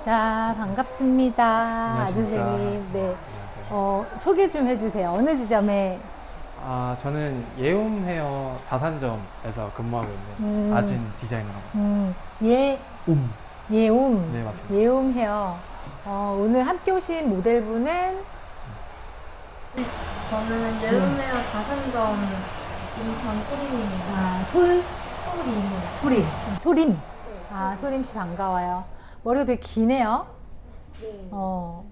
자, 반갑습니다. 안녕하십니까. 아들님. 네. 안녕하세요. 소개 좀 해주세요. 어느 지점에? 저는 예움 헤어 다산점에서 근무하고 있는 아진 디자이너라고. 예, 움. 예움. 네, 맞습니다. 예움 헤어. 오늘 함께 오신 모델분은 저는 예음웨어 다산점 인턴 소림입니다. 소림. 소림. 소림. 소림 씨 반가워요. 머리가 되게 기네요. 네.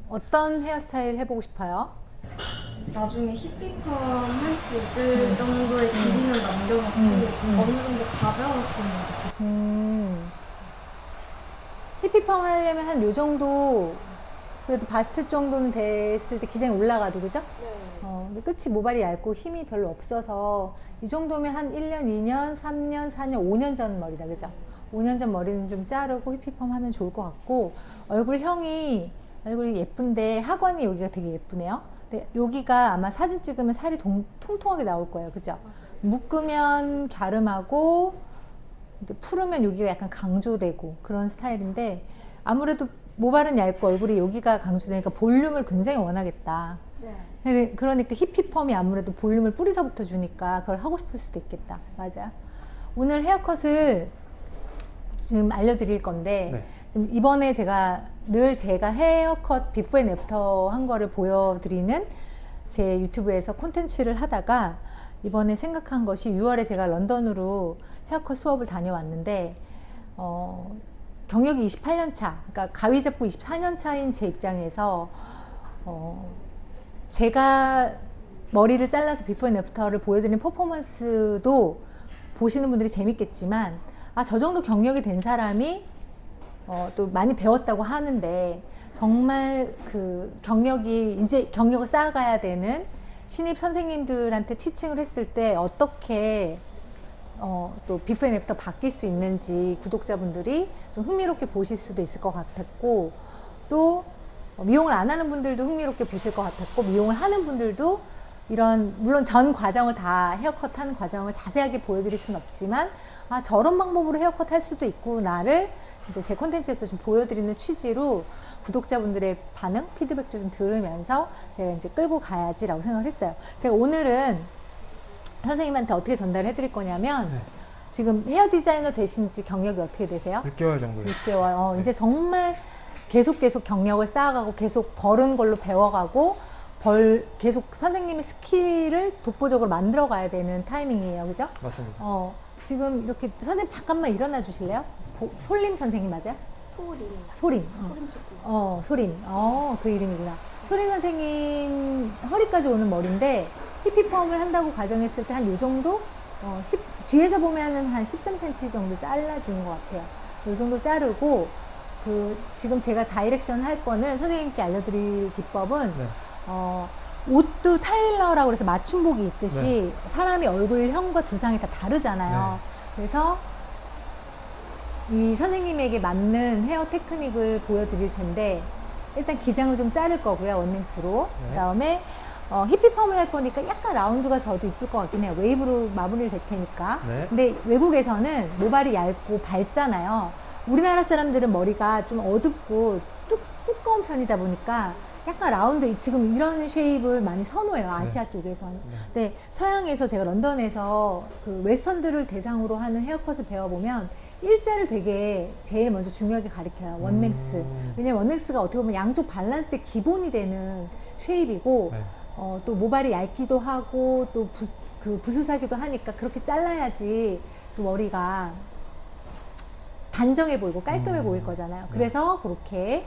어떤 헤어스타일 해보고 싶어요? 나중에 히피펌 할 수 있을 정도의 길이는 남겨놓고 어느 정도 가벼웠으면 좋겠어요. 히피펌 하려면 한 요 정도, 그래도 바스트 정도는 됐을 때 기장이 올라가도, 그죠? 네. 근데 끝이 모발이 얇고 힘이 별로 없어서 이 정도면 한 1년, 2년, 3년, 4년, 5년 전 머리다, 그죠? 5년 전 머리는 좀 자르고 히피펌 하면 좋을 것 같고, 얼굴이 예쁜데 하관이 여기가 되게 예쁘네요. 근데 여기가 아마 사진 찍으면 살이 통통하게 나올 거예요, 그죠? 묶으면 갸름하고 풀으면 여기가 약간 강조되고 그런 스타일인데, 아무래도 모발은 얇고 얼굴이 여기가 강조되니까 볼륨을 굉장히 원하겠다. 네. 그러니까 히피펌이 아무래도 볼륨을 뿌리서부터 주니까 그걸 하고 싶을 수도 있겠다. 맞아요. 오늘 헤어컷을 지금 알려드릴 건데, 네. 지금 이번에 제가 헤어컷 비포 앤 애프터 한 거를 보여드리는 제 유튜브에서 콘텐츠를 하다가 이번에 생각한 것이 6월에 제가 런던으로 헤어컷 수업을 다녀왔는데, 경력이 28년 차, 그러니까 가위 잡고 24년 차인 제 입장에서 제가 머리를 잘라서 비포 앤 애프터를 보여드리는 퍼포먼스도 보시는 분들이 재밌겠지만, 저 정도 경력이 된 사람이 또 많이 배웠다고 하는데, 정말 그 이제 경력을 쌓아가야 되는 신입 선생님들한테 티칭을 했을 때 어떻게 또 비포 앤 애프터 바뀔 수 있는지 구독자분들이 좀 흥미롭게 보실 수도 있을 것 같았고, 또 미용을 안 하는 분들도 흥미롭게 보실 것 같았고, 미용을 하는 분들도 물론 전 과정을 다 헤어컷 하는 과정을 자세하게 보여드릴 수는 없지만, 저런 방법으로 헤어컷 할 수도 있구나를 이제 제 콘텐츠에서 좀 보여드리는 취지로 구독자분들의 반응, 피드백도 좀 들으면서 제가 이제 끌고 가야지라고 생각을 했어요. 제가 오늘은 선생님한테 어떻게 전달해 드릴 거냐면, 네. 지금 헤어 디자이너 되신 지 경력이 어떻게 되세요? 6개월 정도 됐어요. 6개월. 네. 이제 정말 계속 경력을 쌓아가고 계속 버른 걸로 배워가고 계속 선생님의 스킬을 독보적으로 만들어 가야 되는 타이밍이에요. 그죠? 맞습니다. 지금 이렇게 선생님 잠깐만 일어나 주실래요? 솔림 선생님 맞아요? 소림입니다. 소림. 소림 축구. 소림. 그 이름이구나. 소림 선생님 허리까지 오는 머리인데, 히피펌을 한다고 가정했을 때 한 요 정도? 뒤에서 보면은 한 13cm 정도 잘라지는 것 같아요. 요 정도 자르고, 지금 제가 다이렉션 할 거는 선생님께 알려드릴 기법은, 네. 옷도 타일러라고 해서 맞춤복이 있듯이 네. 사람이 얼굴형과 두상이 다 다르잖아요. 네. 그래서 이 선생님에게 맞는 헤어 테크닉을 보여드릴 텐데, 일단 기장을 좀 자를 거고요, 원랭스로. 네. 그 다음에 히피펌을 할 거니까 약간 라운드가 저도 이쁠 것 같긴 해요. 웨이브로 마무리를 될 테니까. 네. 근데 외국에서는 모발이 얇고 밝잖아요. 우리나라 사람들은 머리가 좀 어둡고 두꺼운 편이다 보니까 약간 라운드, 지금 이런 쉐입을 많이 선호해요, 아시아 쪽에서는. 네. 근데 서양에서, 제가 런던에서 그 웨스턴들을 대상으로 하는 헤어컷을 배워보면 일자를 되게 제일 먼저 중요하게 가르쳐요, 원랭스. 왜냐면 원랭스가 어떻게 보면 양쪽 밸런스의 기본이 되는 쉐입이고, 네. 또 모발이 얇기도 하고 또 부스사기도 하니까 그렇게 잘라야지 그 머리가 단정해 보이고 깔끔해 보일 거잖아요. 그래서 그렇게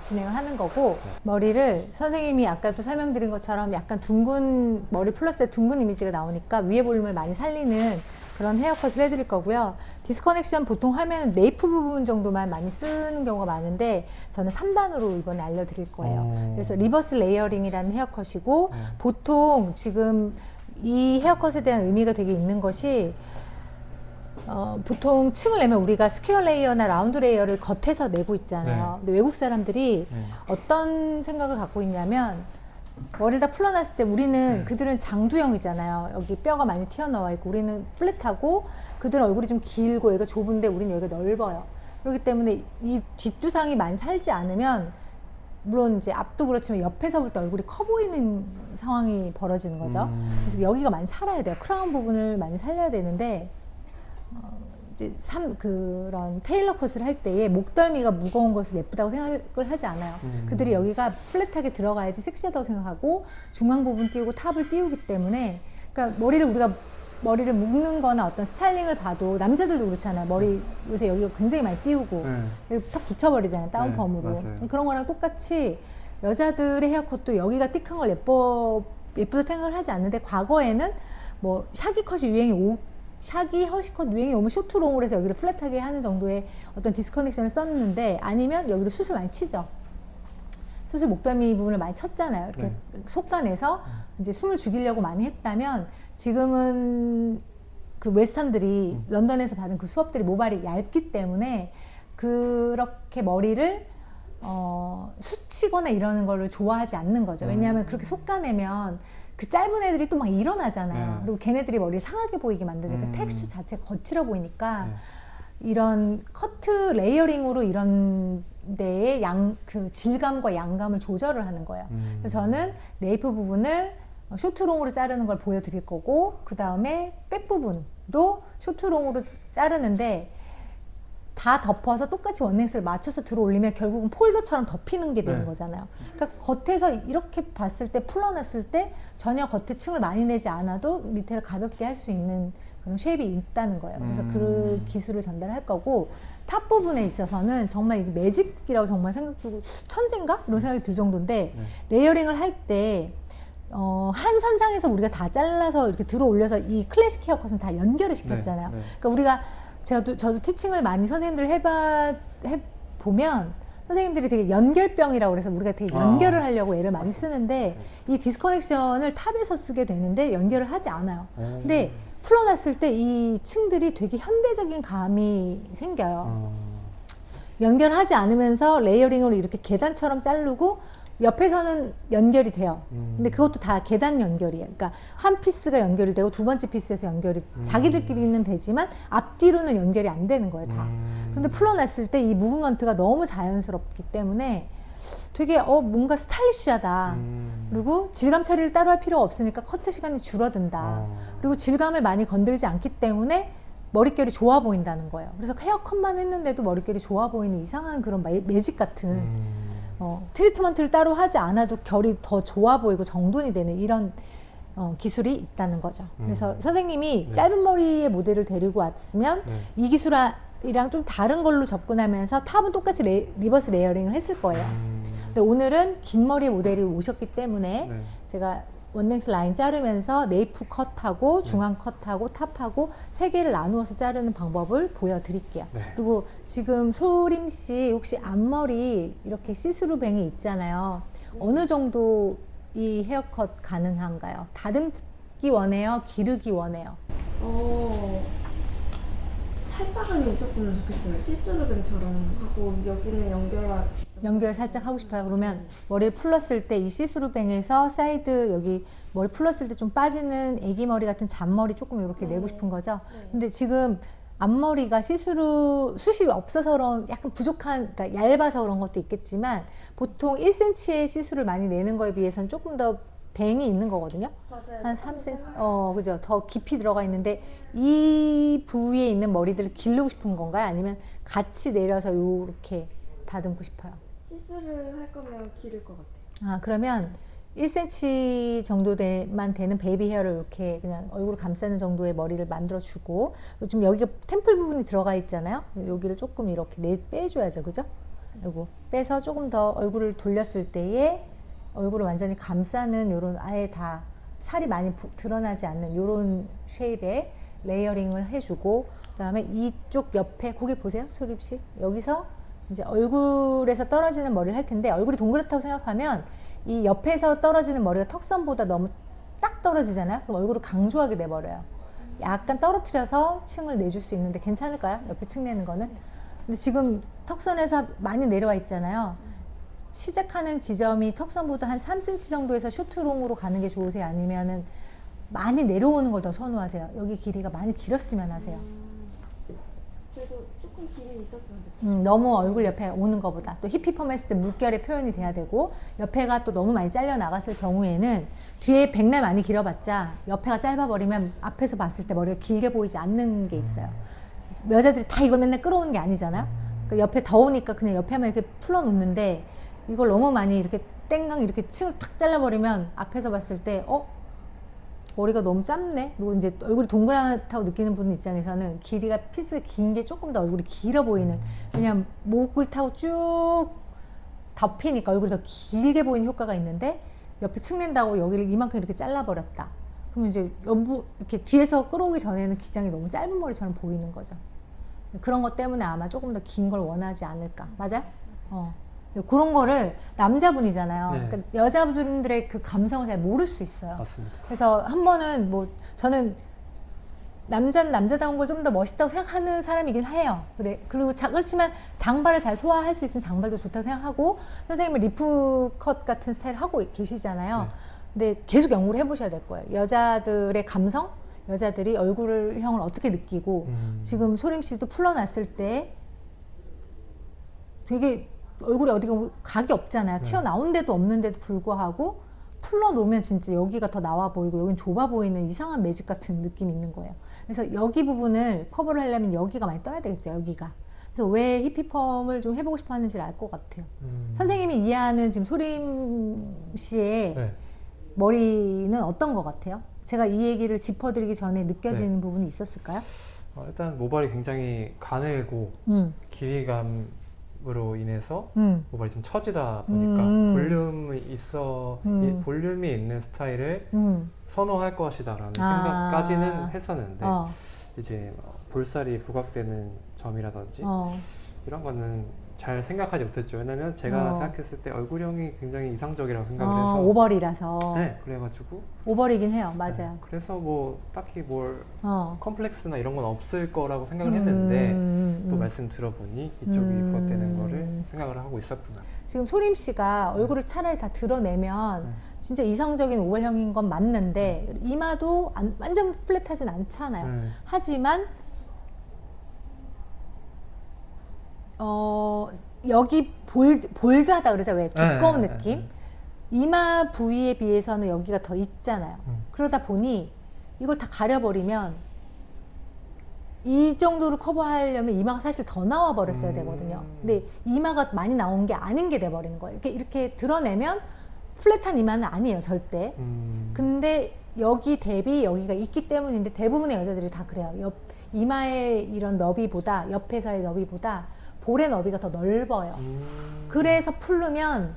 진행을 하는 거고, 네. 머리를 선생님이 아까도 설명드린 것처럼 약간 둥근 머리 플러스 둥근 이미지가 나오니까 위에 볼륨을 많이 살리는 그런 헤어컷을 해드릴 거고요. 디스커넥션 보통 하면 네이프 부분 정도만 많이 쓰는 경우가 많은데, 저는 3단으로 이번에 알려드릴 거예요. 그래서 리버스 레이어링이라는 헤어컷이고, 보통 지금 이 헤어컷에 대한 의미가 되게 있는 것이, 보통 층을 내면 우리가 스퀘어 레이어나 라운드 레이어를 겉에서 내고 있잖아요. 네. 근데 외국 사람들이 네. 어떤 생각을 갖고 있냐면, 머리를 다 풀어놨을 때 그들은 장두형이잖아요. 여기 뼈가 많이 튀어나와 있고, 우리는 플랫하고, 그들은 얼굴이 좀 길고 여기가 좁은데 우리는 여기가 넓어요. 그렇기 때문에 이 뒷두상이 많이 살지 않으면 물론 이제 앞도 그렇지만 옆에서 볼 때 얼굴이 커 보이는 상황이 벌어지는 거죠. 그래서 여기가 많이 살아야 돼요. 크라운 부분을 많이 살려야 되는데 이제 그런 테일러 컷을 할 때에 목덜미가 무거운 것을 예쁘다고 생각을 하지 않아요. 그들이 여기가 플랫하게 들어가야지 섹시하다고 생각하고 중앙 부분 띄우고 탑을 띄우기 때문에 그러니까 머리를 묶는 거나 어떤 스타일링을 봐도 남자들도 그렇잖아요. 머리 요새 여기가 굉장히 많이 띄우고 여기 탁 붙여버리잖아요. 다운펌으로. 그런 거랑 똑같이 여자들의 헤어컷도 여기가 띡한 걸 예쁘다 생각을 하지 않는데 과거에는 뭐 샤기 허시컷 유행이 오면 쇼트롱으로 해서 여기를 플랫하게 하는 정도의 어떤 디스커넥션을 썼는데 아니면 여기를 숱을 많이 치죠. 숱을 목덜미 부분을 많이 쳤잖아요. 이렇게 속간에서 이제 숨을 죽이려고 많이 했다면 지금은 그 웨스턴들이 런던에서 받은 그 수업들이 모발이 얇기 때문에 그렇게 머리를 숱치거나 이러는 거를 좋아하지 않는 거죠. 왜냐하면 그렇게 속가내면 그 짧은 애들이 또 막 일어나잖아요. 그리고 걔네들이 머리를 상하게 보이게 만드니까 텍스처 자체가 거칠어 보이니까 이런 커트 레이어링으로 이런 데에 그 질감과 양감을 조절을 하는 거예요. 그래서 저는 네이프 부분을 쇼트롱으로 자르는 걸 보여드릴 거고 그 다음에 백 부분도 쇼트롱으로 자르는데 다 덮어서 똑같이 원넥스를 맞춰서 들어 올리면 결국은 폴더처럼 덮이는 게 되는 거잖아요. 그러니까 겉에서 이렇게 봤을 때 풀어놨을 때 전혀 겉에 층을 많이 내지 않아도 밑에를 가볍게 할 수 있는 그런 쉐입이 있다는 거예요. 그래서 그 기술을 전달할 거고 탑 부분에 있어서는 정말 이게 매직이라고 정말 생각하고 천재인가? 이런 생각이 들 정도인데 레이어링을 할 때 한 선상에서 우리가 다 잘라서 이렇게 들어 올려서 이 클래식 헤어컷은 다 연결을 시켰잖아요. 그러니까 우리가 저도 티칭을 많이 선생님들 해보면 선생님들이 되게 연결병이라고 그래서 우리가 되게 연결을 하려고 애를 많이 쓰는데 이 디스커넥션을 탑에서 쓰게 되는데 연결을 하지 않아요. 근데 풀어놨을 때 이 층들이 되게 현대적인 감이 생겨요. 연결하지 않으면서 레이어링으로 이렇게 계단처럼 자르고 옆에서는 연결이 돼요. 근데 그것도 다 계단 연결이에요. 그러니까 한 피스가 연결이 되고 두 번째 피스에서 연결이 자기들끼리는 되지만 앞뒤로는 연결이 안 되는 거예요, 다. 근데 풀어놨을 때 이 무브먼트가 너무 자연스럽기 때문에 되게 뭔가 스타일리시하다. 그리고 질감 처리를 따로 할 필요가 없으니까 커트 시간이 줄어든다. 그리고 질감을 많이 건들지 않기 때문에 머릿결이 좋아 보인다는 거예요. 그래서 헤어컷만 했는데도 머릿결이 좋아 보이는 이상한 그런 매직 같은 트리트먼트를 따로 하지 않아도 결이 더 좋아 보이고 정돈이 되는 이런 기술이 있다는 거죠. 그래서 선생님이 짧은 머리의 모델을 데리고 왔으면 이 기술이랑 좀 다른 걸로 접근하면서 탑은 똑같이 리버스 레이어링을 했을 거예요. 근데 오늘은 긴 머리의 모델이 오셨기 때문에 제가 원넥스 라인 자르면서 네이프 컷하고 중앙 컷하고 탑하고 세 개를 나누어서 자르는 방법을 보여드릴게요. 그리고 지금 소림 씨 혹시 앞머리 이렇게 시스루 뱅이 있잖아요. 어느 정도 이 헤어컷 가능한가요? 다듬기 원해요? 기르기 원해요? 살짝은 있었으면 좋겠어요. 시스루뱅처럼 하고 여기는 연결 살짝 하고 싶어요. 그러면 머리를 풀렀을 때 이 시스루뱅에서 사이드 여기 머리 풀렀을 때 좀 빠지는 애기 머리 같은 잔머리 조금 이렇게 내고 싶은 거죠. 근데 지금 앞머리가 숱이 없어서 그런 약간 부족한, 그러니까 얇아서 그런 것도 있겠지만 보통 1cm의 시술을 많이 내는 거에 비해서는 조금 더 뱅이 있는 거거든요. 맞아요. 한 3cm, 그죠. 더 깊이 들어가 있는데 이 부위에 있는 머리들을 기르고 싶은 건가요? 아니면 같이 내려서 요렇게 다듬고 싶어요? 시술을 할 거면 기를 것 같아요. 그러면 1cm 정도만 되는 베이비 헤어를 이렇게 그냥 얼굴을 감싸는 정도의 머리를 만들어주고, 그리고 지금 여기가 템플 부분이 들어가 있잖아요. 여기를 조금 이렇게 빼줘야죠, 그죠? 요거 빼서 조금 더 얼굴을 돌렸을 때에 얼굴을 완전히 감싸는 요런, 아예 다 살이 많이 드러나지 않는 요런 쉐입의 레이어링을 해주고, 그 다음에 이쪽 옆에 고개 보세요, 소립씨. 여기서 이제 얼굴에서 떨어지는 머리를 할 텐데, 얼굴이 동그랗다고 생각하면 이 옆에서 떨어지는 머리가 턱선보다 너무 딱 떨어지잖아요. 그럼 얼굴을 강조하게 내버려요. 약간 떨어뜨려서 층을 내줄 수 있는데 괜찮을까요? 옆에 층 내는 거는? 근데 지금 턱선에서 많이 내려와 있잖아요. 시작하는 지점이 턱선보다 한 3cm 정도에서 쇼트롱으로 가는 게 좋으세요? 아니면은 많이 내려오는 걸 더 선호하세요? 여기 길이가 많이 길었으면 하세요? 그래도 조금 길이 있었으면 좋겠어요. 너무 얼굴 옆에 오는 것보다 또 히피펌 했을 때 물결의 표현이 돼야 되고 옆에가 또 너무 많이 잘려 나갔을 경우에는 뒤에 백날 많이 길어봤자 옆에가 짧아버리면 앞에서 봤을 때 머리가 길게 보이지 않는 게 있어요. 여자들이 다 이걸 맨날 끌어오는 게 아니잖아요. 그러니까 옆에 더우니까 그냥 옆에만 이렇게 풀어놓는데 이걸 너무 많이 이렇게 땡강 이렇게 층을 탁 잘라버리면 앞에서 봤을 때 머리가 너무 짧네? 그리고 이제 얼굴이 동그랗다고 느끼는 분 입장에서는 길이가 피스가 긴 게 조금 더 얼굴이 길어 보이는, 왜냐면 목을 타고 쭉 덮이니까 얼굴이 더 길게 보이는 효과가 있는데 옆에 측낸다고 여기를 이만큼 이렇게 잘라버렸다. 그러면 이제 이렇게 뒤에서 끌어오기 전에는 기장이 너무 짧은 머리처럼 보이는 거죠. 그런 것 때문에 아마 조금 더 긴 걸 원하지 않을까. 맞아요? 그런 거를 남자분이잖아요. 네. 그러니까 여자분들의 그 감성을 잘 모를 수 있어요. 맞습니다. 그래서 한 번은 뭐 저는 남자는 남자다운 걸 좀 더 멋있다고 생각하는 사람이긴 해요. 그리고 그렇지만 장발을 잘 소화할 수 있으면 장발도 좋다고 생각하고, 선생님은 리프 컷 같은 스타일 하고 계시잖아요. 네. 근데 계속 연구를 해보셔야 될 거예요. 여자들의 감성, 여자들이 얼굴형을 어떻게 느끼고, 지금 소림 씨도 풀러났을 때 되게 얼굴에 어디가 각이 없잖아요. 네. 튀어나온 데도 없는데도 불구하고 풀러놓으면 진짜 여기가 더 나와 보이고 여긴 좁아 보이는 이상한 매직 같은 느낌이 있는 거예요. 그래서 여기 부분을 커버를 하려면 여기가 많이 떠야 되겠죠. 여기가. 그래서 왜 히피펌을 좀 해보고 싶어 하는지를 알 것 같아요. 선생님이 이해하는 지금 소림 씨의 네. 머리는 어떤 것 같아요? 제가 이 얘기를 짚어드리기 전에 느껴지는 부분이 있었을까요? 일단 모발이 굉장히 가늘고 길이감으로 인해서 모발이 좀 처지다 보니까 볼륨이 있는 스타일을 선호할 것이다라는 생각까지는 했었는데 이제 볼살이 부각되는 점이라든지 이런 거는 잘 생각하지 못했죠. 왜냐면 제가 생각했을 때 얼굴형이 굉장히 이상적이라고 생각을 해서 오버리라서. 네, 그래가지고 오버리긴 해요. 맞아요. 네, 그래서 뭐 딱히 뭘 컴플렉스나 이런 건 없을 거라고 생각을 했는데 또 말씀 들어보니 이쪽이 부각되는 거를 생각을 하고 있었구나. 지금 소림 씨가 얼굴을 차라리 다 드러내면 진짜 이상적인 오버형인 건 맞는데 이마도 완전 플랫하진 않잖아요. 하지만 여기 볼드하다 그러죠. 왜 두꺼운 느낌? 이마 부위에 비해서는 여기가 더 있잖아요. 그러다 보니 이걸 다 가려버리면 이 정도로 커버하려면 이마가 사실 더 나와 버렸어야 되거든요. 근데 이마가 많이 나온 게 아닌 게 돼버리는 거예요. 이렇게 드러내면 플랫한 이마는 아니에요, 절대. 근데 여기 대비 여기가 있기 때문인데 대부분의 여자들이 다 그래요. 이마의 이런 너비보다, 옆에서의 너비보다 볼의 너비가 더 넓어요. 그래서 풀르면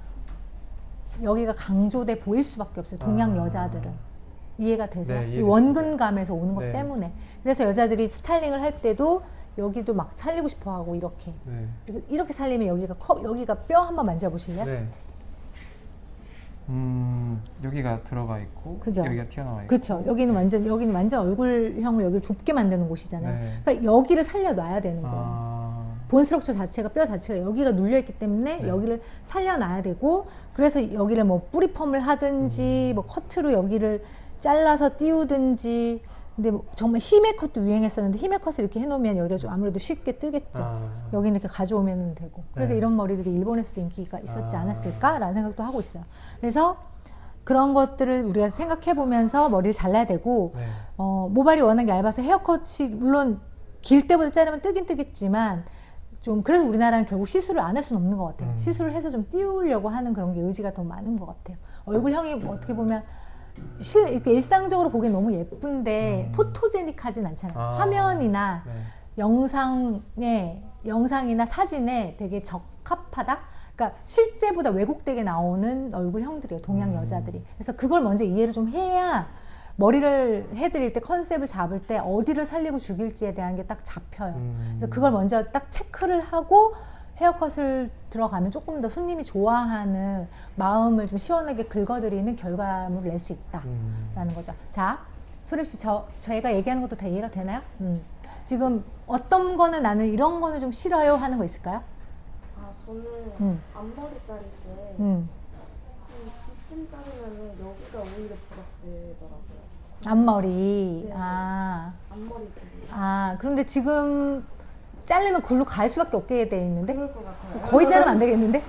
여기가 강조돼 보일 수밖에 없어요. 동양 여자들은. 이해가 되세요? 네, 이 원근감에서 오는 것 때문에. 그래서 여자들이 스타일링을 할 때도 여기도 막 살리고 싶어 하고 이렇게. 이렇게 살리면 여기가 뼈 한번 만져보실래요? 네. 여기가 들어가 있고 그죠? 여기가 튀어나와 있고. 그렇죠. 여기는 완전 얼굴형을 여기를 좁게 만드는 곳이잖아요. 네. 그러니까 여기를 살려놔야 되는 거예요. 본 스트럭처 자체가, 뼈 자체가 여기가 눌려있기 때문에 여기를 살려놔야 되고, 그래서 여기를 뭐 뿌리펌을 하든지 뭐 커트로 여기를 잘라서 띄우든지. 근데 뭐 정말 히메 컷도 유행했었는데 히메 컷을 이렇게 해놓으면 여기가 좀 아무래도 쉽게 뜨겠죠. 여기는 이렇게 가져오면 되고. 그래서 이런 머리들이 일본에서도 인기가 있었지 않았을까라는 생각도 하고 있어요. 그래서 그런 것들을 우리가 생각해 보면서 머리를 잘라야 되고, 모발이 워낙 얇아서 헤어컷이 물론 길 때보다 자르면 뜨긴 뜨겠지만 좀 그래서 우리나라는 결국 시술을 안 할 수는 없는 것 같아요. 시술을 해서 좀 띄우려고 하는 그런 게 의지가 더 많은 것 같아요. 얼굴형이 뭐 어떻게 보면 이렇게 일상적으로 보기엔 너무 예쁜데 포토제닉하진 않잖아요. 화면이나 영상이나 사진에 되게 적합하다? 그러니까 실제보다 왜곡되게 나오는 얼굴형들이에요. 동양 여자들이. 그래서 그걸 먼저 이해를 좀 해야 머리를 해드릴 때, 컨셉을 잡을 때 어디를 살리고 죽일지에 대한 게 딱 잡혀요. 그래서 그걸 먼저 딱 체크를 하고 헤어컷을 들어가면 조금 더 손님이 좋아하는, 마음을 좀 시원하게 긁어드리는 결과물을 낼 수 있다라는 거죠. 자, 소림 씨, 저희가 얘기하는 것도 다 이해가 되나요? 지금 어떤 거는 나는 이런 거는 좀 싫어요 하는 거 있을까요? 저는 앞머리 자를 때 이쯤 자르면은 여기가 오히려 부각되더라고요. 앞머리. 네. 앞머리. 앞머리 부분. 그런데 지금 자르면 글로 갈 수밖에 없게 돼 있는데 그럴 것 같아요. 거의 자르면 안 되겠는데?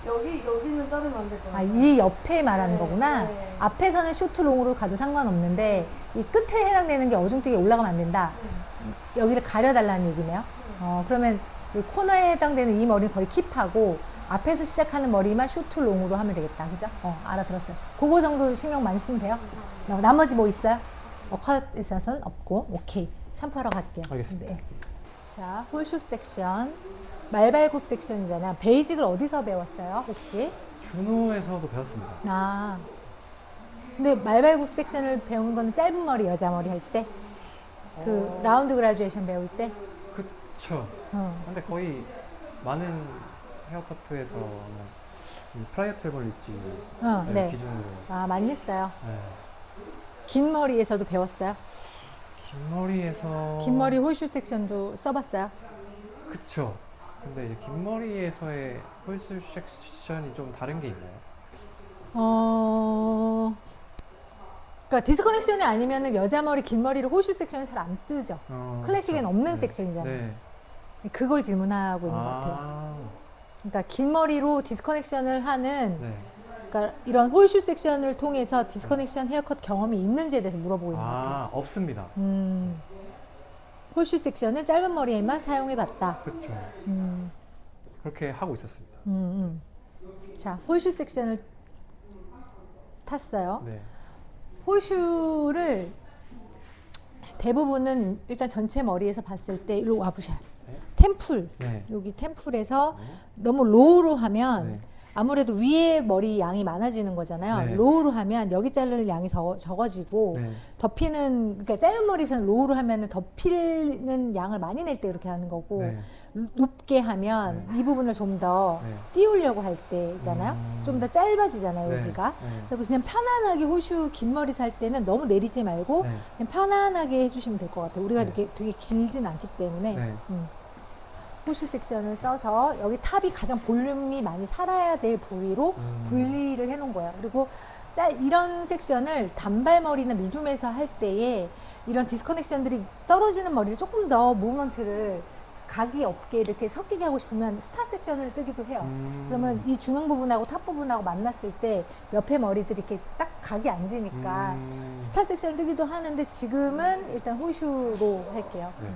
여기는 자르면 안 될 것 같아요. 이 옆에 말하는 네, 거구나. 네. 앞에서는 쇼트 롱으로 가도 상관없는데 이 끝에 해당되는 게 어중뜨게 올라가면 안 된다. 여기를 가려달라는 얘기네요. 그러면 이 코너에 해당되는 이 머리는 거의 킵하고 앞에서 시작하는 머리만 쇼트 롱으로 하면 되겠다. 그죠? 알아들었어요. 그거 정도 신경 많이 쓰면 돼요. 나머지 뭐 있어요? 컷 있어서는 없고. 오케이. 샴푸하러 갈게요. 알겠습니다. 네. 자, 홀슈 섹션. 말발굽 섹션이잖아. 베이직을 어디서 배웠어요? 혹시? 준호에서도 배웠습니다. 근데 말발굽 섹션을 배운 거는 짧은 머리, 여자 머리 할 때? 라운드 그라듀에이션 배울 때? 그쵸. 근데 거의 많은 헤어커트에서는 이 프라이어트 볼리지 네. 기준으로. 많이 했어요. 네. 긴 머리에서도 배웠어요? 긴 머리에서. 긴 머리 홀슈 섹션도 써봤어요? 그쵸. 근데 이제 긴 머리에서의 홀수 섹션이 좀 다른 게 있나요? 그러니까 디스커넥션이 아니면은 여자 머리, 긴 머리를 홀슈 섹션이 잘 안 뜨죠. 클래식엔 그쵸. 없는 네. 섹션이잖아요. 네. 그걸 질문하고 있는 것 같아요. 그러니까 긴 머리로 디스커넥션을 하는, 네. 그러니까 이런 홀슈 섹션을 통해서 디스커넥션 헤어컷 경험이 있는지에 대해서 물어보고 있는 것 같아요. 없습니다. 홀슈 섹션은 짧은 머리에만 사용해봤다. 그렇죠. 그렇게 하고 있었습니다. 자, 홀슈 섹션을 탔어요. 네. 홀슈를 대부분은 일단 전체 머리에서 봤을 때 일로 와보셔요. 네. 템플, 네. 여기 템플에서 네. 너무 로우로 하면 네. 아무래도 위에 머리 양이 많아지는 거잖아요. 네. 로우로 하면 여기 자르는 양이 더 적어지고 네. 덮이는, 그러니까 짧은 머리에서는 로우로 하면 덮이는 양을 많이 낼 때 이렇게 하는 거고 네. 높게 하면 이 부분을 좀 더 네. 띄우려고 할 때잖아요. 좀 더 짧아지잖아요, 네. 여기가. 네. 그래서 그냥 편안하게 홀슈 긴 머리 살 때는 너무 내리지 말고 네. 그냥 편안하게 해주시면 될 것 같아요. 우리가 네. 이렇게 되게 길진 않기 때문에. 네. 홀슈 섹션을 떠서 여기 탑이 가장 볼륨이 많이 살아야 될 부위로 분리를 해놓은 거예요. 그리고 이런 섹션을 단발머리나 미줌에서 할 때에 이런 디스커넥션들이 떨어지는 머리를 조금 더 무브먼트를 각이 없게 이렇게 섞이게 하고 싶으면 스타 섹션을 뜨기도 해요. 그러면 이 중앙 부분하고 탑 부분하고 만났을 때 옆에 머리들이 이렇게 딱 각이 앉으니까 스타 섹션을 뜨기도 하는데 지금은 일단 홀슈로 할게요. 네.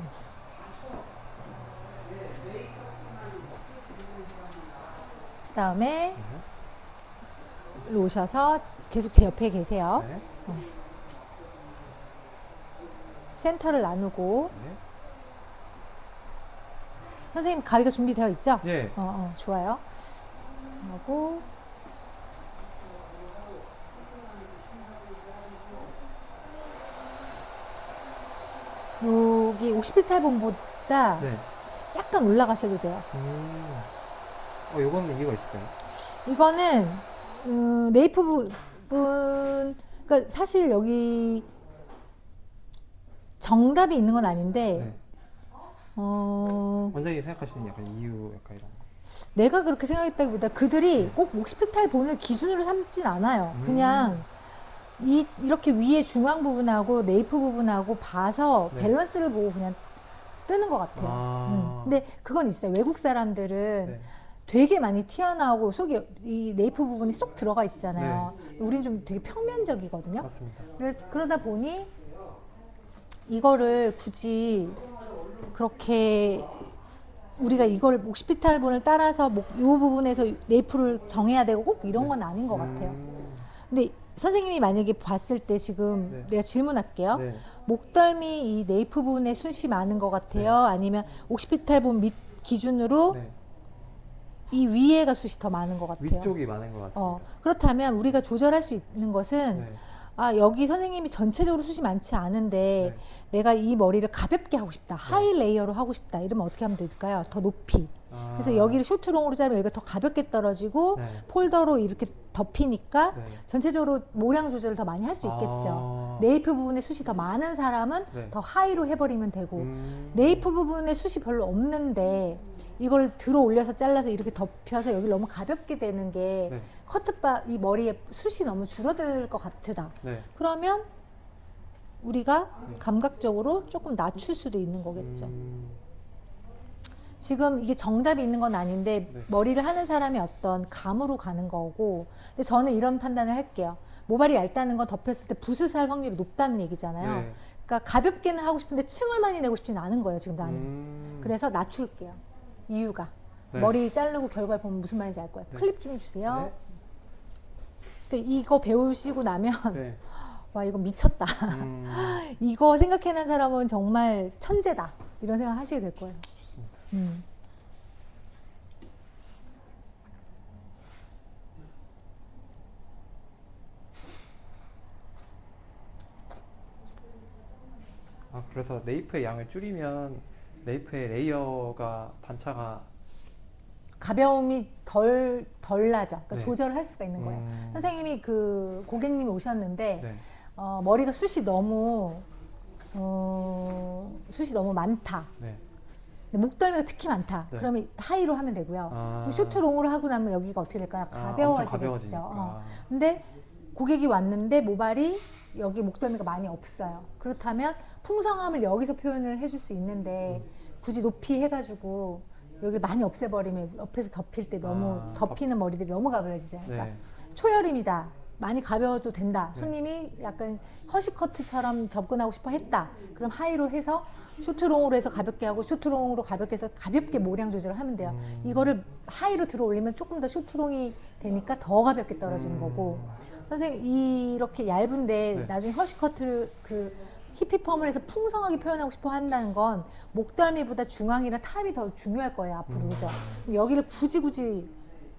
그 다음에 일로 오셔서 계속 제 옆에 계세요. 네. 센터를 나누고 네. 선생님 가위가 준비되어 있죠? 예. 좋아요. 하고 여기 50필탈본보다 네. 약간 올라가셔도 돼요. 이거는 이유가 있을까요? 이거는 네이프 부분, 그러니까 사실 여기 정답이 있는 건 아닌데 네. 원장님이 생각하시는 약간 이유 약간 이런 거. 내가 그렇게 생각했다기보다 그들이 꼭 옥시피탈 본을 기준으로 삼진 않아요. 그냥 이렇게 위에 중앙 부분하고 네이프 부분하고 봐서 네. 밸런스를 보고 그냥 뜨는 것 같아요. 근데 그건 있어요. 외국 사람들은 네. 되게 많이 튀어나오고 속에 이 네이프 부분이 쏙 들어가 있잖아요. 우린 좀 되게 평면적이거든요. 맞습니다. 그러다 보니 이거를 굳이 그렇게 우리가 이걸 옥시피탈 본을 따라서 이 부분에서 네이프를 정해야 되고 꼭 이런 건 아닌 것 같아요. 근데 선생님이 만약에 봤을 때 지금 네. 내가 질문할게요. 네. 목덜미 이 네이프 부분에 숱이 많은 것 같아요? 아니면 옥시피탈 본 밑 기준으로 네. 이 위에가 숱이 더 많은 것 같아요? 위쪽이 많은 것 같습니다. 그렇다면 우리가 조절할 수 있는 것은 네. 여기 선생님이 전체적으로 숱이 많지 않은데 내가 이 머리를 가볍게 하고 싶다. 하이 레이어로 하고 싶다. 이러면 어떻게 하면 될까요? 더 높이. 그래서 여기를 쇼트롱으로 자르면 여기가 더 가볍게 떨어지고 네. 폴더로 이렇게 덮이니까 네. 전체적으로 모량 조절을 더 많이 할 수 있겠죠. 네이프 부분에 숱이 더 많은 사람은 네. 더 하이로 해버리면 되고 네이프 부분에 숱이 별로 없는데 이걸 들어 올려서 잘라서 이렇게 덮여서 여기 너무 가볍게 되는 게 네. 커트바 이 머리에 숱이 너무 줄어들 것 같으다. 네. 그러면 우리가 감각적으로 조금 낮출 수도 있는 거겠죠. 지금 이게 정답이 있는 건 아닌데 네. 머리를 하는 사람이 어떤 감으로 가는 거고, 근데 저는 이런 판단을 할게요. 모발이 얇다는 건 덮였을 때 붓을 확률이 높다는 얘기잖아요. 네. 그러니까 가볍게는 하고 싶은데 층을 많이 내고 싶지는 않은 거예요, 지금 나는. 그래서 낮출게요. 이유가. 네. 머리 자르고 결과를 보면 무슨 말인지 알 거예요. 네. 클립 좀 주세요. 네. 그러니까 이거 배우시고 나면 네. 와, 이거 미쳤다. 이거 생각해낸 사람은 정말 천재다. 이런 생각 하시게 될 거예요. 좋습니다. 아, 그래서 네이프의 양을 줄이면 네이프의 레이어가 반차가 가벼움이 덜 나죠. 그러니까 네. 조절을 할 수가 있는 거예요. 선생님이 그 고객님이 오셨는데 네. 머리가 숱이 너무 많다. 네. 근데 목덜미가 특히 많다. 네. 그러면 하이로 하면 되고요. 아. 쇼트 롱으로 하고 나면 여기가 어떻게 될까요? 아, 엄청 가벼워지겠죠. 가벼워지니까. 근데 고객이 왔는데 모발이 여기 목덜미가 많이 없어요. 그렇다면 풍성함을 여기서 표현을 해줄 수 있는데 굳이 높이 해가지고 여기를 많이 없애버리면 옆에서 덮일 때 너무 덮이는 머리들이 너무 가벼워지잖아요. 그러니까 네. 초여름이다. 많이 가벼워도 된다. 네. 손님이 약간 허쉬커트처럼 접근하고 싶어 했다. 그럼 하이로 해서 쇼트롱으로 해서 가볍게 하고 쇼트롱으로 가볍게 해서 가볍게 모량 조절을 하면 돼요. 이거를 하이로 들어 올리면 조금 더 쇼트롱이 되니까 더 가볍게 떨어지는 거고. 선생님 이렇게 얇은데 네. 나중에 허쉬커트를 그 히피펌을 해서 풍성하게 표현하고 싶어 한다는 건 목덜미보다 중앙이랑 탑이 더 중요할 거예요, 앞으로. 그죠? 그럼 여기를 굳이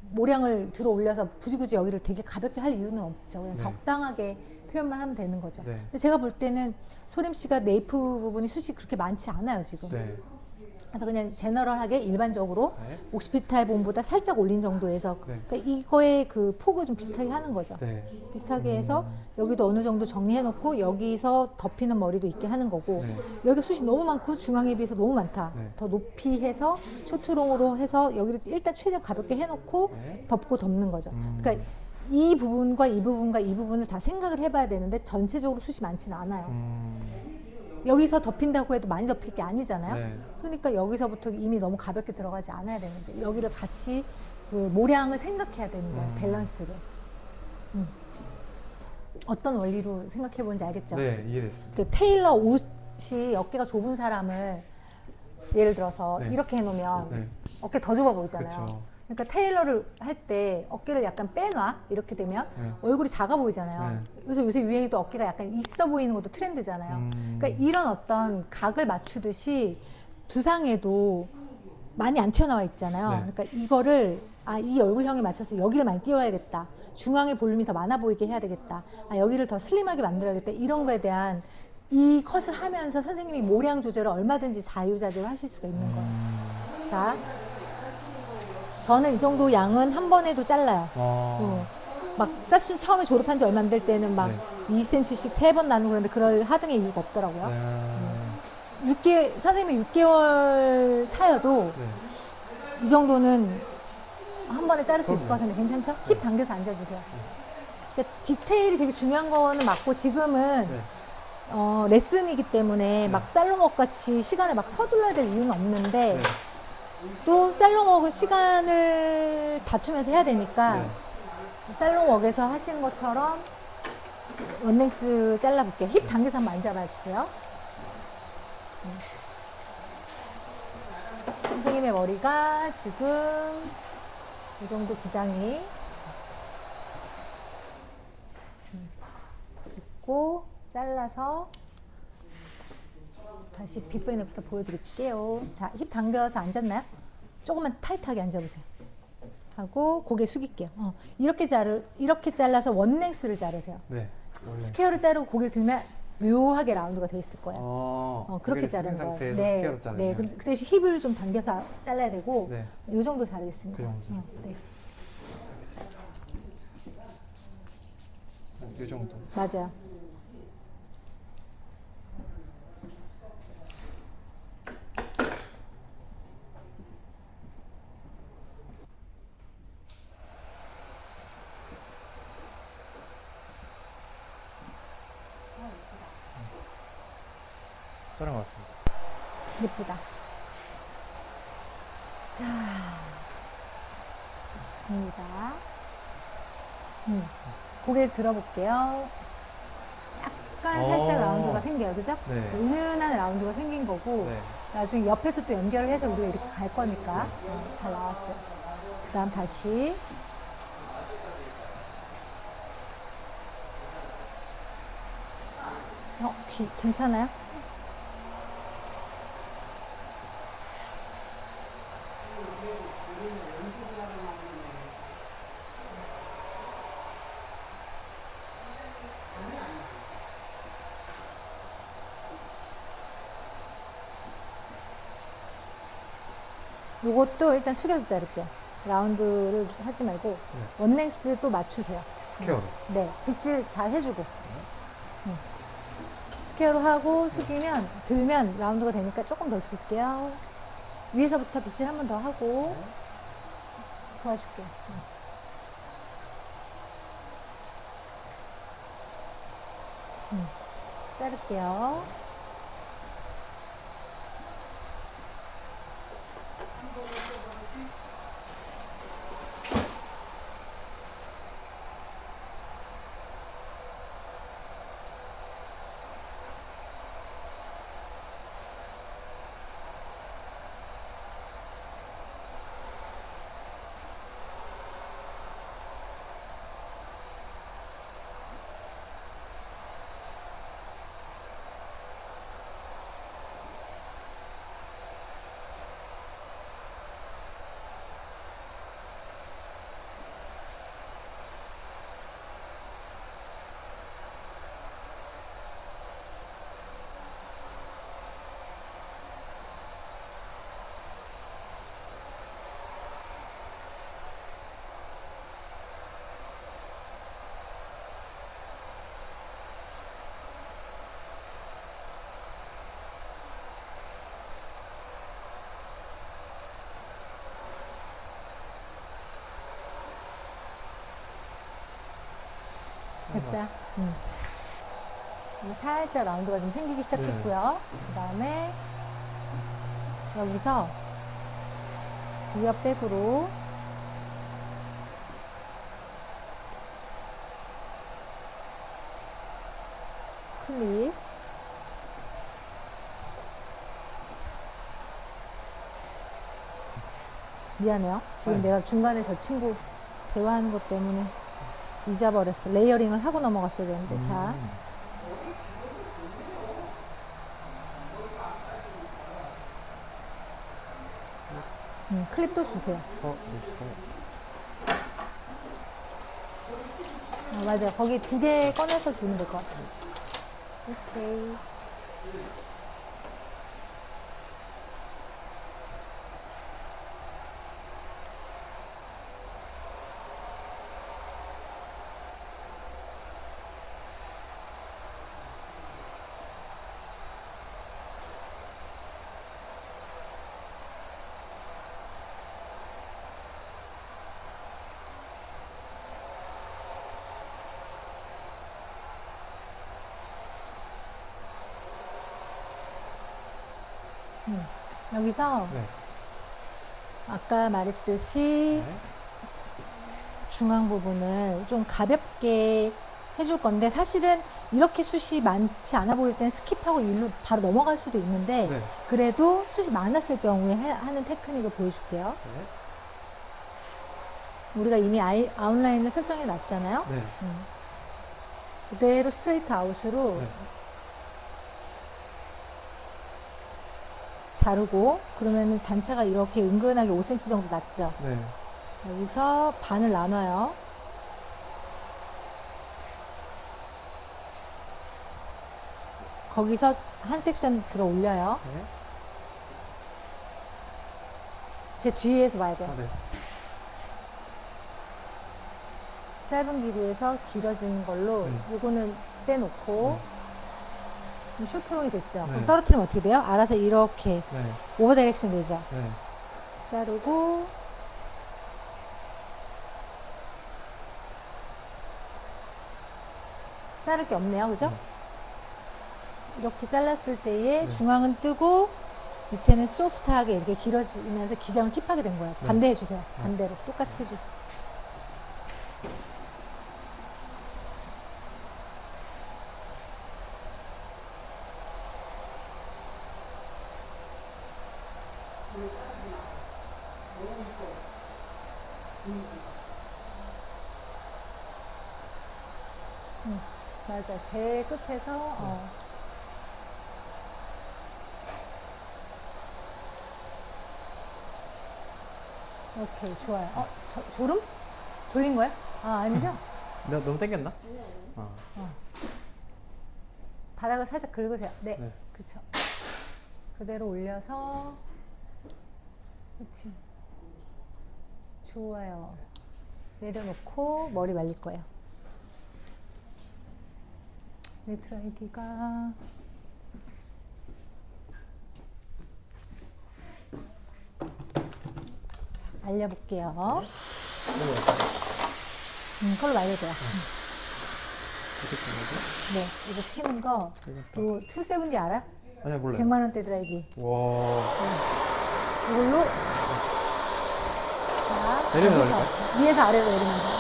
모량을 들어 올려서 굳이 여기를 되게 가볍게 할 이유는 없죠. 그냥 네. 적당하게 표현만 하면 되는 거죠. 네. 근데 제가 볼 때는 소림 씨가 네이프 부분이 숱이 그렇게 많지 않아요, 지금. 네. 그래서 그냥 제너럴하게 일반적으로 네. 옥시피탈 봄보다 살짝 올린 정도에서 네. 그러니까 이거의 그 폭을 좀 비슷하게 하는 거죠. 네. 비슷하게 해서 여기도 어느 정도 정리해 놓고 여기서 덮이는 머리도 있게 하는 거고 네. 여기가 숱이 너무 많고 중앙에 비해서 너무 많다. 네. 더 높이 해서 쇼트롱으로 해서 여기를 일단 최대한 가볍게 해놓고 네. 덮고 덮는 거죠. 그러니까 이 부분과 이 부분과 이 부분을 다 생각을 해봐야 되는데 전체적으로 숱이 많지는 않아요. 여기서 덮인다고 해도 많이 덮일 게 아니잖아요. 네. 그러니까 여기서부터 이미 너무 가볍게 들어가지 않아야 되는 거죠. 여기를 같이 그 모량을 생각해야 되는 거예요. 밸런스를. 어떤 원리로 생각해 보는지 알겠죠? 네, 이해됐습니다. 그 테일러 옷이 어깨가 좁은 사람을 예를 들어서 네. 이렇게 해놓으면 네. 어깨 더 좁아 보이잖아요. 그쵸. 그러니까 테일러를 할 때 어깨를 약간 빼놔 이렇게 되면 네. 얼굴이 작아 보이잖아요. 네. 그래서 요새 유행이 또 어깨가 약간 있어 보이는 것도 트렌드잖아요. 그러니까 이런 어떤 각을 맞추듯이 두상에도 많이 안 튀어나와 있잖아요. 네. 그러니까 이거를 이 얼굴형에 맞춰서 여기를 많이 띄워야겠다. 중앙에 볼륨이 더 많아 보이게 해야 되겠다. 여기를 더 슬림하게 만들어야겠다. 이런 거에 대한 이 컷을 하면서 선생님이 모량 조절을 얼마든지 자유자재로 하실 수가 있는 거예요. 자, 저는 이 정도 양은 한 번에도 잘라요. 막 싹순 처음에 졸업한 지 얼마 안 될 때는 막 네. 2cm씩 3번 나누고 그러는데 그럴 하등의 이유가 없더라고요. 네. 6개월, 선생님이 6개월 차여도 네. 이 정도는 한 번에 자를 수 있을 것 그럼요. 같은데 괜찮죠? 힙 당겨서 앉아주세요. 그러니까 디테일이 되게 중요한 거는 맞고 지금은 네. 레슨이기 때문에 막 살롱웍 같이 시간을 막 서둘러야 될 이유는 없는데 네. 또 살롱웍은 시간을 다투면서 해야 되니까 네. 살롱웍에서 하시는 것처럼 원랭스 잘라볼게요. 힙 당겨서 한번 앉아봐 주세요. 선생님의 머리가 지금 이 정도 기장이 있고 잘라서 다시 비포 앤 애프터 보여드릴게요. 자, 힙 당겨서 앉았나요? 조금만 타이트하게 앉아보세요. 하고 고개 숙일게요. 이렇게 잘라서 원랭스를 자르세요. 네. 원래. 스퀘어를 자르고 고개를 들면 묘하게 라운드가 돼 있을 거예요. 그렇게 자르는 거예요. 상태에서 스퀘어로 자르면. 네. 그 대신 힙을 좀 당겨서 잘라야 되고 네. 이 정도 자르겠습니다. 그 정도. 네. 이 정도. 맞아요. 따라갔습니다. 예쁘다. 자, 좋습니다. 고개를 들어볼게요. 약간 살짝 라운드가 생겨요. 그죠? 네. 은은한 라운드가 생긴 거고, 네. 나중에 옆에서 또 연결을 해서 우리가 이렇게 갈 거니까. 잘 나왔어요. 그 다음 다시. 괜찮아요? 요것도 일단 숙여서 자를게요. 라운드를 하지 말고 원랭스 또 맞추세요. 스퀘어로. 네, 빗질 잘 해주고. 스퀘어로 하고 숙이면 들면 라운드가 되니까 조금 더 숙일게요. 위에서부터 빗질 한 번 더 하고 도와줄게요. 자를게요. 됐어요. 살짝 라운드가 좀 생기기 시작했고요. 그 다음에 여기서 위협백으로 클립 미안해요. 지금 내가 중간에 저 친구 대화하는 것 때문에 잊어버렸어. 레이어링을 하고 넘어갔어야 되는데. 자. 클립도 주세요. 맞아요. 거기 2개 꺼내서 주면 될 것 같아요. 오케이. 여기서 아까 말했듯이 중앙 부분을 좀 가볍게 해줄 건데, 사실은 이렇게 숱이 많지 않아 보일 때는 스킵하고 일로 바로 넘어갈 수도 있는데, 그래도 숱이 많았을 경우에 하는 테크닉을 보여줄게요. 우리가 이미 아웃라인을 설정해 놨잖아요. 그대로 스트레이트 아웃으로 자르고, 그러면 단차가 이렇게 은근하게 5cm 정도 났죠. 여기서 반을 나눠요. 거기서 한 섹션 들어 올려요. 제 뒤에서 봐야 돼요. 짧은 길이에서 길어지는 걸로 요거는 빼놓고 쇼트롱이 됐죠. 그럼 떨어뜨리면 어떻게 돼요? 알아서 이렇게 오버 다이렉션 되죠. 자르고 자를 게 없네요. 그죠? 이렇게 잘랐을 때에 중앙은 뜨고 밑에는 소프트하게 이렇게 길어지면서 기장을 킵하게 된 거예요. 네. 반대 해주세요. 반대로 똑같이 해주세요. 맞아. 제일 끝에서 오케이, 좋아요. 졸음? 졸린 거야? 아니죠? 내가 너무 땡겼나? 바닥을 살짝 긁으세요. 네, 네. 그쵸. 그대로 올려서, 그렇지. 좋아요. 내려놓고 머리 말릴 거예요. 네트라이기가 말려볼게요. 컬러 말려줘요. 네, 이거 키는 거, 이거 270D 알아? 아니야, 몰라요. 100만 원대 드라이기. 와. 이걸로 자, 내리면 여기서, 올릴까요? 위에서 아래로 내리면서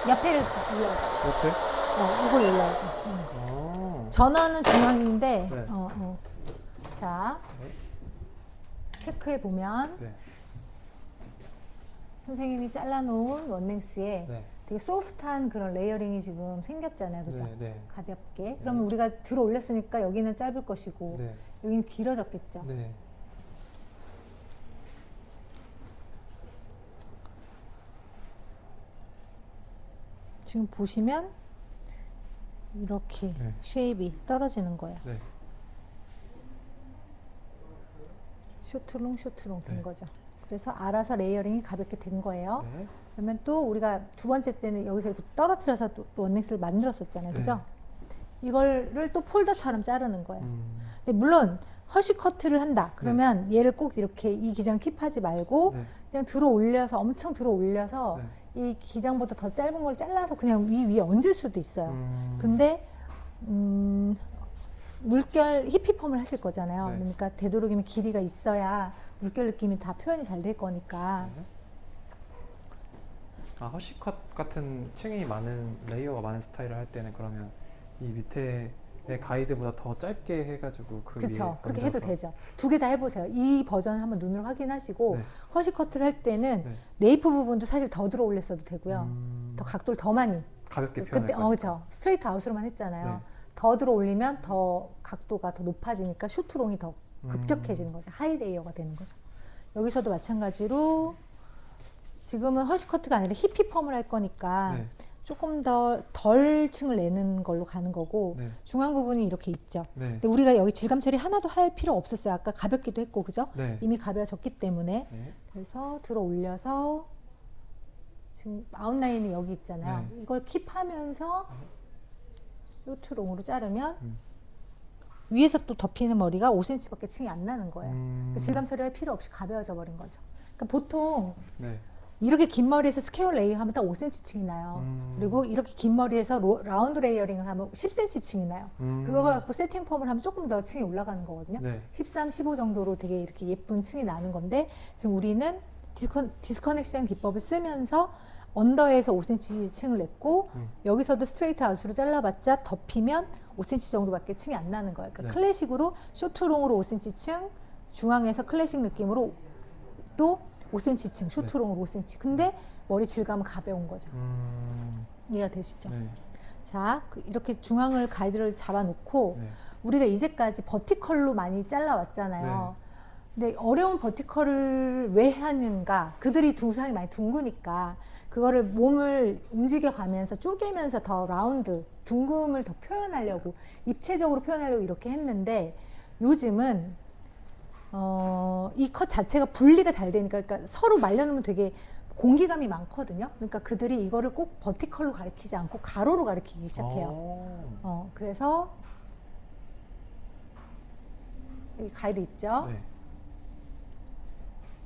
옆에를 올려야 돼. 이렇게? 이걸 올려야 돼. 전원은 중앙인데 네. 자, 네. 체크해 보면 네. 선생님이 잘라놓은 원넥스에 네. 되게 소프트한 그런 레이어링이 지금 생겼잖아요, 그죠? 네, 네. 가볍게. 그러면 우리가 들어 올렸으니까 여기는 짧을 것이고 네. 여기는 길어졌겠죠. 네. 지금 보시면 이렇게 네. 쉐입이 떨어지는 거예요. 네. 쇼트롱 된 네. 거죠. 그래서 알아서 레이어링이 가볍게 된 거예요. 네. 그러면 또 우리가 두 번째 때는 여기서 이렇게 떨어뜨려서 또 원넥스를 만들었었잖아요. 그죠? 이거를 또 폴더처럼 자르는 거예요. 근데 물론 허쉬 커트를 한다. 그러면 얘를 꼭 이렇게 이 기장 킵하지 말고 네. 그냥 들어 올려서 엄청 들어 올려서 이 기장보다 더 짧은 걸 잘라서 그냥 위에 얹을 수도 있어요. 근데 물결 히피펌을 하실 거잖아요. 네. 그러니까 되도록이면 길이가 있어야 물결 느낌이 다 표현이 잘 될 거니까. 허쉬컷 같은 층이 많은 레이어가 많은 스타일을 할 때는 그러면 이 밑에 가이드보다 더 짧게 해가지고 그 그렇죠. 위에 그렇게 얹어서. 해도 되죠. 두 개 다 해보세요. 이 버전을 한번 눈으로 확인하시고 네. 허쉬 커트를 할 때는 네. 네이프 부분도 사실 더 들어 올렸어도 되고요. 더 각도를 더 많이. 가볍게 표현할 그때 거니까. 그렇죠. 스트레이트 아웃으로만 했잖아요. 네. 더 들어 올리면 더 각도가 더 높아지니까 슈트롱이 더 급격해지는 거죠. 하이 레이어가 되는 거죠. 여기서도 마찬가지로 지금은 허쉬 커트가 아니라 히피펌을 할 거니까 네. 조금 더 덜 층을 내는 걸로 가는 거고 네. 중앙 부분이 이렇게 있죠. 네. 근데 우리가 여기 질감 처리 하나도 할 필요 없었어요. 아까 가볍기도 했고, 그죠? 네. 이미 가벼워졌기 때문에. 네. 그래서 들어 올려서 지금 아웃라인이 여기 있잖아요. 네. 이걸 킵하면서 요트롱으로 자르면 위에서 또 덮이는 머리가 5cm밖에 층이 안 나는 거예요. 그러니까 질감 처리할 필요 없이 가벼워져 버린 거죠. 그러니까 보통 네. 이렇게 긴 머리에서 스퀘어 레이어 하면 딱 5cm 층이 나요. 그리고 이렇게 긴 머리에서 라운드 레이어링을 하면 10cm 층이 나요. 그거 갖고 세팅 펌을 하면 조금 더 층이 올라가는 거거든요. 네. 13, 15 정도로 되게 이렇게 예쁜 층이 나는 건데 지금 우리는 디스커넥션 기법을 쓰면서 언더에서 5cm 층을 냈고 여기서도 스트레이트 아웃으로 잘라봤자 덮이면 5cm 정도밖에 층이 안 나는 거예요. 그러니까 네. 클래식으로 쇼트롱으로 5cm 층, 중앙에서 클래식 느낌으로 또 5cm 층, 쇼트롱으로 5cm. 근데 머리 질감은 가벼운 거죠. 이해가 되시죠? 네. 자, 이렇게 중앙을 가이드를 잡아놓고 네. 우리가 이제까지 버티컬로 많이 잘라왔잖아요. 근데 어려운 버티컬을 왜 하는가? 그들이 두상이 많이 둥그니까 그거를 몸을 움직여가면서 쪼개면서 더 라운드, 둥금을 더 표현하려고 입체적으로 표현하려고 이렇게 했는데 요즘은 이 컷 자체가 분리가 잘 되니까 그러니까 서로 말려놓으면 되게 공기감이 많거든요. 그러니까 그들이 이거를 꼭 버티컬로 가리키지 않고 가로로 가리키기 시작해요. 그래서 여기 가이드 있죠? 네.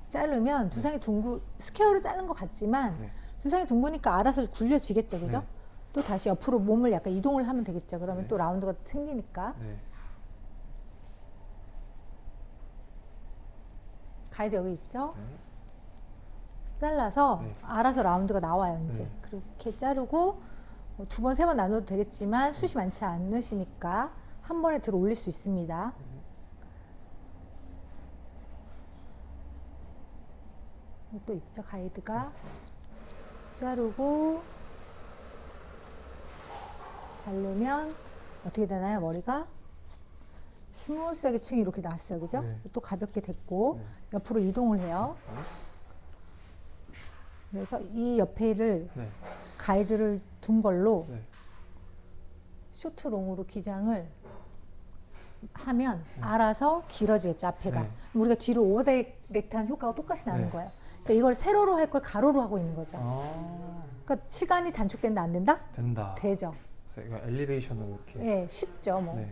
자르면 두상이 둥구 스퀘어로 자른 것 같지만 네. 두상이 둥그니까 알아서 굴려지겠죠, 그죠? 네. 또 다시 옆으로 몸을 약간 이동을 하면 되겠죠. 그러면 네. 또 라운드가 생기니까. 네. 가이드 여기 있죠? 네. 잘라서 네. 알아서 라운드가 나와요, 이제. 네. 그렇게 자르고 두 번, 세 번 나눠도 되겠지만 숱이 많지 않으시니까 한 번에 들어 올릴 수 있습니다. 또 있죠, 가이드가. 자르고 자르면 어떻게 되나요, 머리가? 스무스하게 층이 이렇게 나왔어요, 그죠? 네. 또 가볍게 됐고 네. 옆으로 이동을 해요. 네. 그래서 이 옆에를 네. 가이드를 둔 걸로 네. 쇼트롱으로 기장을 하면 알아서 길어지겠죠, 앞에가. 네. 우리가 뒤로 오버다이렉트한 효과가 똑같이 나는 네. 거예요. 그러니까 이걸 세로로 할 걸 가로로 하고 있는 거죠. 아, 그러니까 시간이 단축된다, 안 된다? 된다. 되죠. 그래서 이거 엘리베이션으로 이렇게. 예, 쉽죠, 뭐. 네.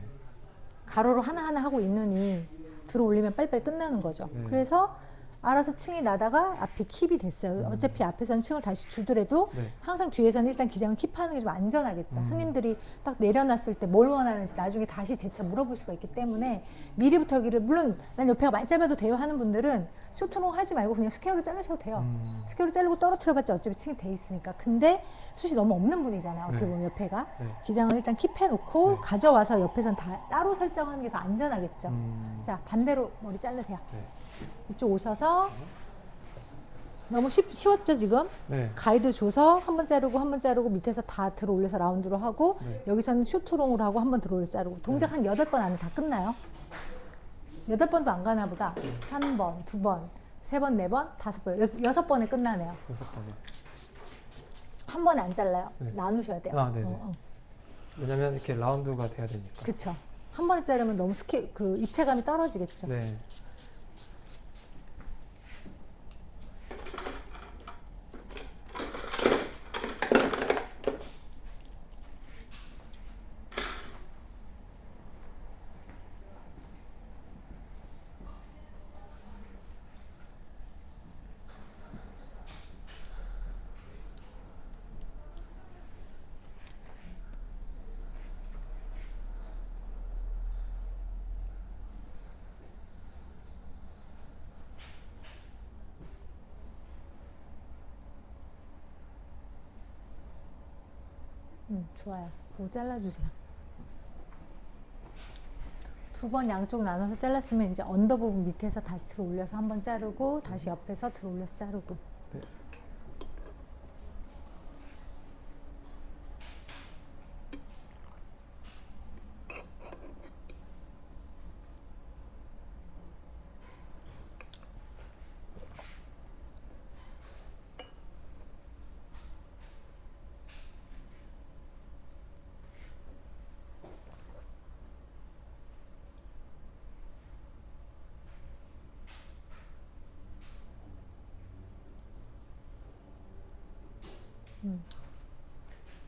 가로로 하나하나 하고 있느니 들어 올리면 빨리빨리 끝나는 거죠. 네. 그래서 알아서 층이 나다가 앞이 킵이 됐어요. 어차피 앞에서는 층을 다시 주더라도 네. 항상 뒤에서는 일단 기장을 킵하는 게 좀 안전하겠죠. 음. 손님들이 딱 내려놨을 때 뭘 원하는지 나중에 다시 재차 물어볼 수가 있기 때문에 미리부터 여기를, 물론 난 옆에가 많이 짧아도 돼요 하는 분들은 쇼트롱 하지 말고 그냥 스퀘어로 자르셔도 돼요. 스퀘어로 자르고 떨어뜨려봤자 어차피 층이 돼 있으니까. 근데 숱이 너무 없는 분이잖아요, 어떻게 네. 보면 옆에가. 네. 기장을 일단 킵해놓고 네. 가져와서 옆에선 다 따로 설정하는 게 더 안전하겠죠. 자. 자, 반대로 머리 자르세요. 네. 이쪽 오셔서 너무 쉬웠죠, 지금? 네. 가이드 줘서 한 번 자르고 밑에서 다 들어 올려서 라운드로 하고 네. 여기서는 쇼트롱으로 하고 한 번 들어 올려 자르고 동작 한 8번 안에 다 끝나요. 8번도 안 가나 보다. 한 번, 두 번, 세 번, 네 번, 다섯 번, 6번에 끝나네요. 6번에. 한 번에 안 잘라요. 네. 나누셔야 돼요. 아, 네네. 왜냐면 이렇게 라운드가 돼야 되니까. 그쵸. 한 번에 자르면 너무 그 입체감이 떨어지겠죠. 네. 좋아요. 그거 잘라주세요. 두 번 양쪽 나눠서 잘랐으면 이제 언더 부분 밑에서 다시 들어 올려서 한 번 자르고 다시 옆에서 들어 올려서 자르고. 네.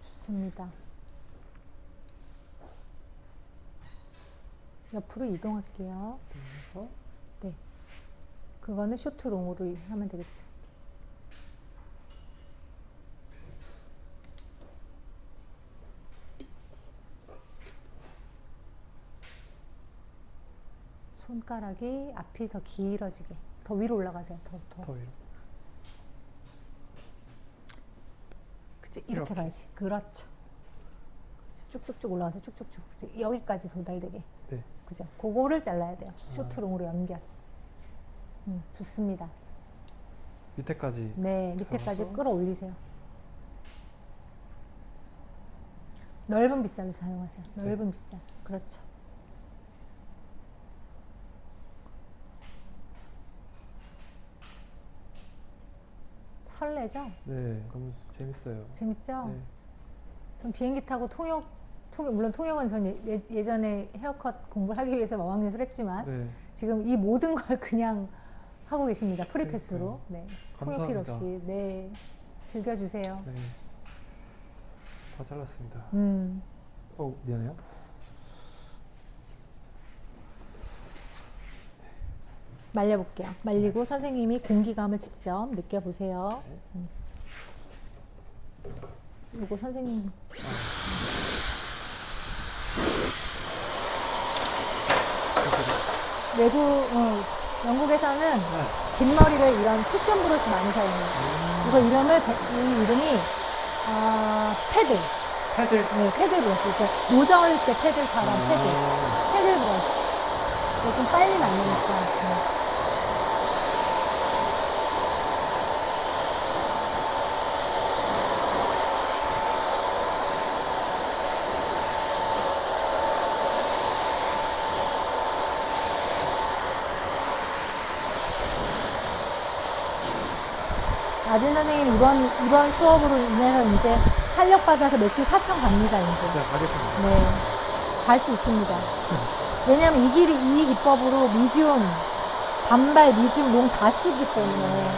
좋습니다. 옆으로 이동할게요. 그래서 네. 그거는 쇼트롱으로 하면 되겠죠. 손가락이 앞이 더 길어지게. 더 위로 올라가세요. 더 위로. 그치, 이렇게 이렇게. 가야지. 그렇죠. 그치, 쭉쭉쭉 올라가서 쭉쭉쭉. 그치, 여기까지 도달되게. 네. 그죠? 그거를 잘라야 돼요. 쇼트롱으로 연결. 좋습니다. 밑에까지. 네, 밑에까지 잡아서. 끌어올리세요. 넓은 빗살로 사용하세요. 넓은 빗살. 그렇죠. 설레죠? 네, 너무 재밌어요. 재밌죠? 네. 전 비행기 타고 물론 통역은 전 예전에 헤어컷 공부를 하기 위해서 어학연수를 했지만 네. 지금 이 모든 걸 그냥 하고 계십니다. 프리패스로. 네. 통역 필요 감사합니다. 없이. 네. 즐겨주세요. 네. 다 잘랐습니다. 음. 미안해요. 말려볼게요. 말리고 선생님이 공기감을 직접 느껴보세요. 이거 선생님. 영국에서는 긴 머리를 이런 쿠션 브러쉬 많이 사용해요. 이거 이 이름이 패들. 패들? 네, 패들 브러쉬. 그러니까 모정할 때 패들처럼 패들 브러쉬. 이거 좀 빨리 말리니까. 네. 아진 선생님 이번 수업으로 인해서 이제 탄력받아서 매출 4천 갑니다, 이제. 네, 알겠습니다. 네. 갈 수 있습니다. 왜냐면 이 기법으로 미디움, 단발, 미디움, 롱 다 쓰기 때문에